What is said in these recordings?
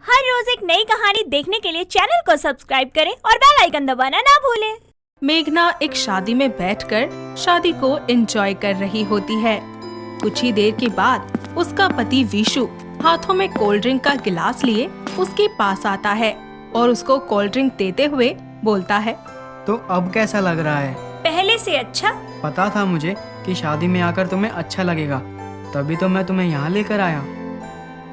हर रोज एक नई कहानी देखने के लिए चैनल को सब्सक्राइब करें और बेल आइकन दबाना ना भूलें। मेघना एक शादी में बैठकर शादी को एंजॉय कर रही होती है। कुछ ही देर के बाद उसका पति विशु हाथों में कोल्ड ड्रिंक का गिलास लिए उसके पास आता है और उसको कोल्ड ड्रिंक देते हुए बोलता है, तो अब कैसा लग रहा है? पहले से अच्छा। पता था मुझे कि शादी में आकर तुम्हें अच्छा लगेगा, तभी तो मैं तुम्हें यहाँ लेकर आया।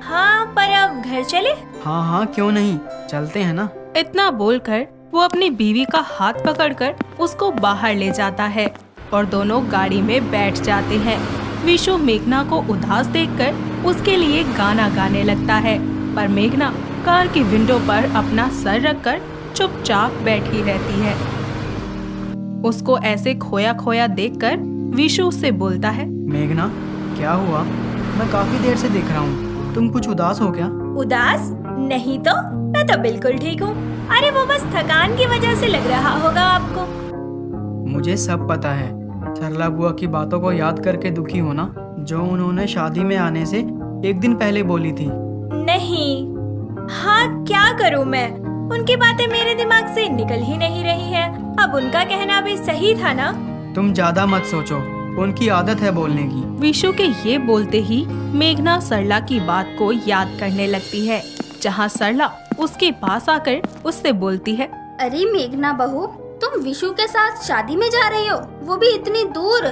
हाँ, पर अब घर चले? हाँ हाँ, क्यों नहीं, चलते हैं ना। इतना बोलकर वो अपनी बीवी का हाथ पकड़कर उसको बाहर ले जाता है और दोनों गाड़ी में बैठ जाते हैं। विशु मेघना को उदास देखकर उसके लिए गाना गाने लगता है, पर मेघना कार की विंडो पर अपना सर रखकर चुपचाप बैठी रहती है। उसको ऐसे खोया खोया देखकर विशु से बोलता है, मेघना, क्या हुआ? मैं काफी देर से देख रहा हूँ, तुम कुछ उदास हो क्या? उदास नहीं तो, मैं तो बिल्कुल ठीक हूँ। अरे वो बस थकान की वजह से लग रहा होगा आपको। मुझे सब पता है। सरला बुआ की बातों को याद करके दुखी हो ना, जो उन्होंने शादी में आने से एक दिन पहले बोली थी। नहीं, हाँ क्या करूँ मैं, उनकी बातें मेरे दिमाग से निकल ही नहीं रही है। अब उनका कहना भी सही था ना। तुम ज्यादा मत सोचो, उनकी आदत है बोलने की। विशु के ये बोलते ही मेघना सरला की बात को याद करने लगती है, जहाँ सरला उसके पास आकर उससे बोलती है, अरे मेघना बहू, तुम विशु के साथ शादी में जा रही हो, वो भी इतनी दूर।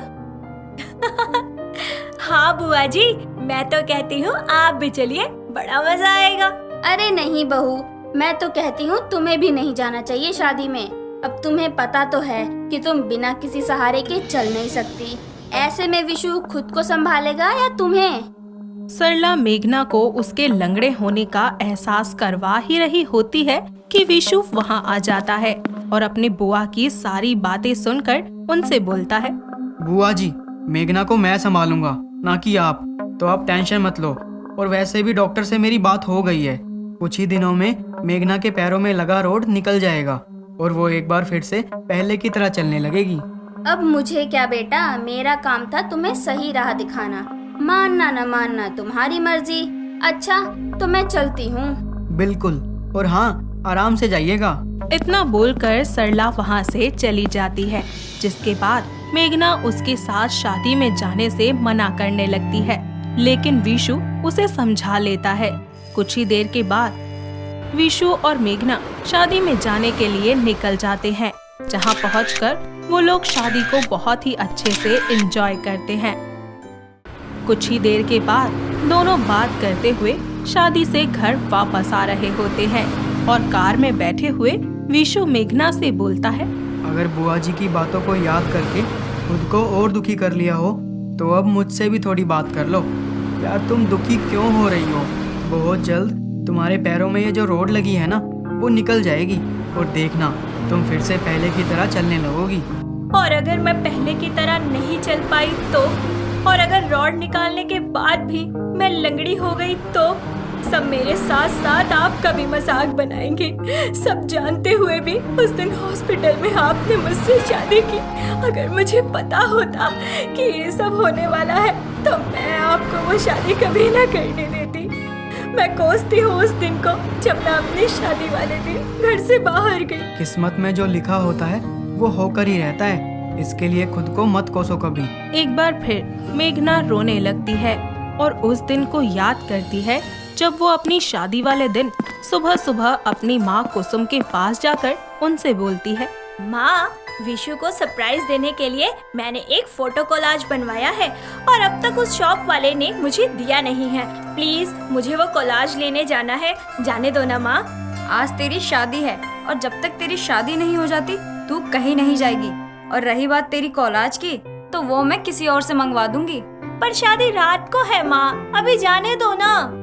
हाँ बुआ जी, मैं तो कहती हूँ आप भी चलिए, बड़ा मजा आएगा। अरे नहीं बहू, मैं तो कहती हूँ तुम्हें भी नहीं जाना चाहिए शादी में। अब तुम्हें पता तो है कि तुम बिना किसी सहारे के चल नहीं सकती। ऐसे में विशु खुद को संभालेगा या तुम्हें? सरला मेघना को उसके लंगड़े होने का एहसास करवा ही रही होती है कि विशु वहाँ आ जाता है और अपनी बुआ की सारी बातें सुनकर उनसे बोलता है, बुआ जी, मेघना को मैं संभालूंगा, ना कि आप। तो आप टेंशन मत लो। और वैसे भी डॉक्टर से मेरी बात हो गई है। कुछ ही दिनों में मेघना के पैरों में लगा रोड निकल जाएगा और वो एक बार फिर से पहले की तरह चलने लगेगी। अब मुझे क्या बेटा, मेरा काम था तुम्हें सही राह दिखाना। मानना न मानना तुम्हारी मर्जी। अच्छा, तो मैं चलती हूँ। बिल्कुल, और हाँ, आराम से जाइएगा। इतना बोलकर सरला वहाँ से चली जाती है, जिसके बाद मेघना उसके साथ शादी में जाने से मना करने लगती है, लेकिन विशु उसे समझा लेता है। कुछ ही देर के बाद विशु और मेघना शादी में जाने के लिए निकल जाते हैं, जहाँ पहुंचकर वो लोग शादी को बहुत ही अच्छे से एंजॉय करते हैं। कुछ ही देर के बाद दोनों बात करते हुए शादी से घर वापस आ रहे होते हैं और कार में बैठे हुए विशु मेघना से बोलता है, अगर बुआ जी की बातों को याद करके खुद को और दुखी कर लिया हो, तो अब मुझसे भी थोड़ी बात कर लो। यार, तुम दुखी क्यों हो रही हो? बहुत जल्द तुम्हारे पैरों में ये जो रोड लगी है ना, वो निकल जाएगी और देखना, तुम फिर से पहले की तरह चलने लगोगी। और अगर मैं पहले की तरह नहीं चल पाई तो? और अगर रॉड निकालने के बाद भी मैं लंगड़ी हो गई तो? सब मेरे साथ साथ आपका भी मजाक बनाएंगे। सब जानते हुए भी उस दिन हॉस्पिटल में आपने मुझसे शादी की। अगर मुझे पता होता कि ये सब होने वाला है तो मैं आपको वो शादी कभी ना करने देती। मैं कोसती हूँ उस दिन को जब मैं अपनी शादी वाले दिन घर से बाहर गई। किस्मत में जो लिखा होता है वो होकर ही रहता है, इसके लिए खुद को मत कोसो कभी। एक बार फिर मेघना रोने लगती है और उस दिन को याद करती है जब वो अपनी शादी वाले दिन सुबह सुबह अपनी माँ कुसुम के पास जाकर उनसे बोलती है, माँ, विशु को सरप्राइज देने के लिए मैंने एक फोटो कोलाज बनवाया है और अब तक उस शॉप वाले ने मुझे दिया नहीं है। प्लीज मुझे वो कोलाज लेने जाना है, जाने दो ना माँ। आज तेरी शादी है और जब तक तेरी शादी नहीं हो जाती तू कहीं नहीं जाएगी। और रही बात तेरी कोलाज की, तो वो मैं किसी और से मंगवा दूंगी। पर शादी रात को है माँ, अभी जाने दो ना।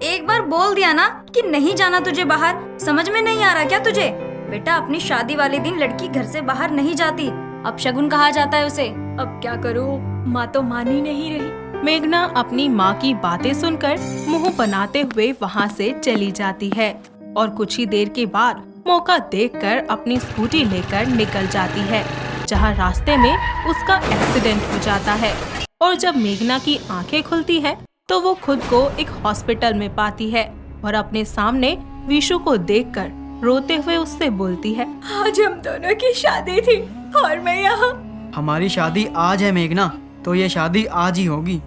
एक बार बोल दिया ना कि नहीं जाना तुझे बाहर, समझ में नहीं आ रहा क्या तुझे? बेटा, अपनी शादी वाले दिन लड़की घर से बाहर नहीं जाती, अपशगुन कहा जाता है उसे। अब क्या करूँ, माँ तो मान ही नहीं रही। मेघना अपनी माँ की बातें सुनकर मुंह बनाते हुए वहाँ से चली जाती है और कुछ ही देर के बाद मौका देखकर अपनी स्कूटी लेकर निकल जाती है, जहाँ रास्ते में उसका एक्सीडेंट हो जाता है। और जब मेघना की आंखें खुलती है तो वो खुद को एक हॉस्पिटल में पाती है और अपने सामने विशु को देखकर रोते हुए उससे बोलती है। आज हम दोनों की शादी थी और मैं यहाँ। हमारी शादी आज है मेघना, तो ये शादी आज ही होगी।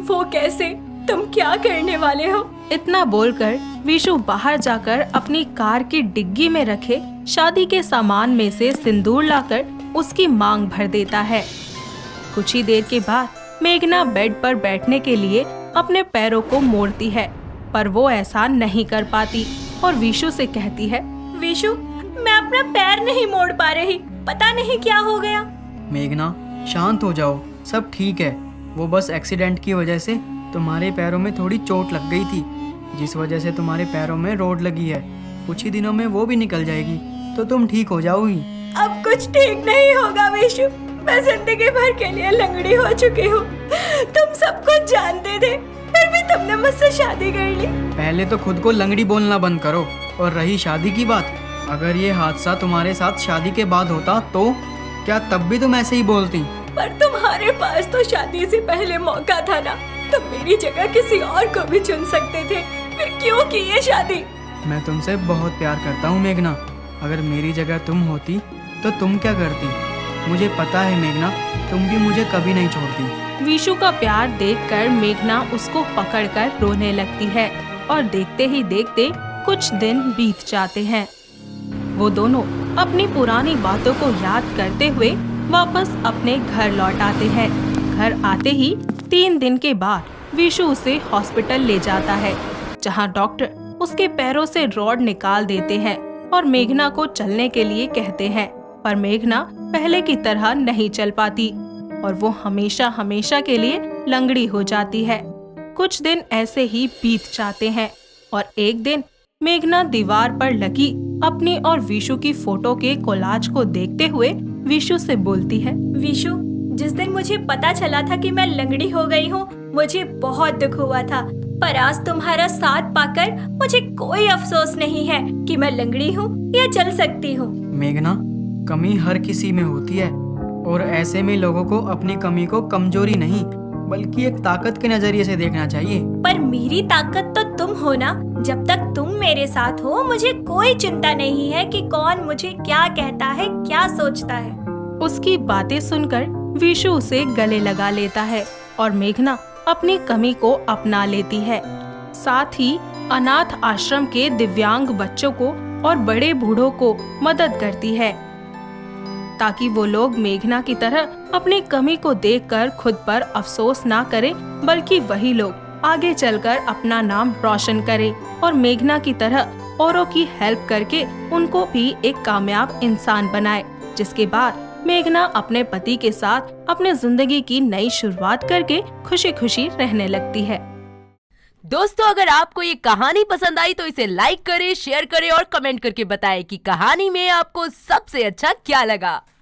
वो कैसे? तुम क्या करने वाले हो? इतना बोलकर विशु बाहर जाकर अपनी कार की डिग्गी में रखे शादी के सामान में से सिंदूर लाकर उसकी मांग भर देता है। कुछ ही देर के बाद मेघना बेड पर बैठने के लिए अपने पैरों को मोड़ती है, पर वो ऐसा नहीं कर पाती और विशु से कहती है। विशु, मैं अपना पैर नहीं मोड़ पा रही, पता नहीं क्या हो गया। मेघना शांत हो जाओ, सब ठीक है। वो बस एक्सीडेंट की वजह से तुम्हारे पैरों में थोड़ी चोट लग गई थी, जिस वजह से तुम्हारे पैरों में रोड लगी है। कुछ ही दिनों में वो भी निकल जाएगी तो तुम ठीक हो जाओगी। अब कुछ ठीक नहीं होगा विशु, मैं जिंदगी भर के लिए लंगड़ी हो चुकी हूँ। तुम सब कुछ जानते थे, फिर भी तुमने मुझसे शादी कर ली। पहले तो खुद को लंगड़ी बोलना बंद करो। और रही शादी की बात, अगर ये हादसा तुम्हारे साथ शादी के बाद होता तो क्या तब भी तुम ऐसे ही बोलती? पर तुम्हारे पास तो शादी से पहले मौका था ना, तुम मेरी जगह किसी और को भी चुन सकते थे, फिर क्यों की ये शादी? मैं तुमसे बहुत प्यार करता हूँ मेघना, अगर मेरी जगह तुम होती तो तुम क्या करती? मुझे पता है मेघना, तुम भी मुझे कभी नहीं छोड़ती। विशु का प्यार देखकर मेघना उसको पकड़कर रोने लगती है और देखते ही देखते कुछ दिन बीत जाते हैं। वो दोनों अपनी पुरानी बातों को याद करते हुए वापस अपने घर लौट आते हैं। घर आते ही 3 दिन के बाद विशु उसे हॉस्पिटल ले जाता है, जहां डॉक्टर उसके पैरों से रॉड निकाल देते हैं और मेघना को चलने के लिए कहते हैं। पर मेघना पहले की तरह नहीं चल पाती और वो हमेशा हमेशा के लिए लंगड़ी हो जाती है। कुछ दिन ऐसे ही बीत जाते हैं और एक दिन मेघना दीवार पर लगी अपनी और विशु की फोटो के कोलाज को देखते हुए विशु से बोलती है। विशु, जिस दिन मुझे पता चला था कि मैं लंगड़ी हो गई हूँ, मुझे बहुत दुख हुआ था, पर आज तुम्हारा साथ पाकर मुझे कोई अफसोस नहीं है कि मैं लंगड़ी हूँ या चल सकती हूँ। मेघना, कमी हर किसी में होती है और ऐसे में लोगों को अपनी कमी को कमजोरी नहीं बल्कि एक ताकत के नजरिए से देखना चाहिए। पर मेरी ताकत तो तुम हो ना। जब तक तुम मेरे साथ हो मुझे कोई चिंता नहीं है कि कौन मुझे क्या कहता है, क्या सोचता है। उसकी बातें सुनकर विशु उसे गले लगा लेता है और मेघना अपनी कमी को अपना लेती है। साथ ही अनाथ आश्रम के दिव्यांग बच्चों को और बड़े बूढ़ों को मदद करती है, ताकि वो लोग मेघना की तरह अपनी कमी को देखकर खुद पर अफसोस ना करें, बल्कि वही लोग आगे चलकर अपना नाम रोशन करें और मेघना की तरह औरों की हेल्प करके उनको भी एक कामयाब इंसान बनाए, जिसके बाद मेघना अपने पति के साथ अपने जिंदगी की नई शुरुआत करके खुशी खुशी रहने लगती है। दोस्तों, अगर आपको ये कहानी पसंद आई तो इसे लाइक करें, शेयर करें और कमेंट करके बताएं कि कहानी में आपको सबसे अच्छा क्या लगा।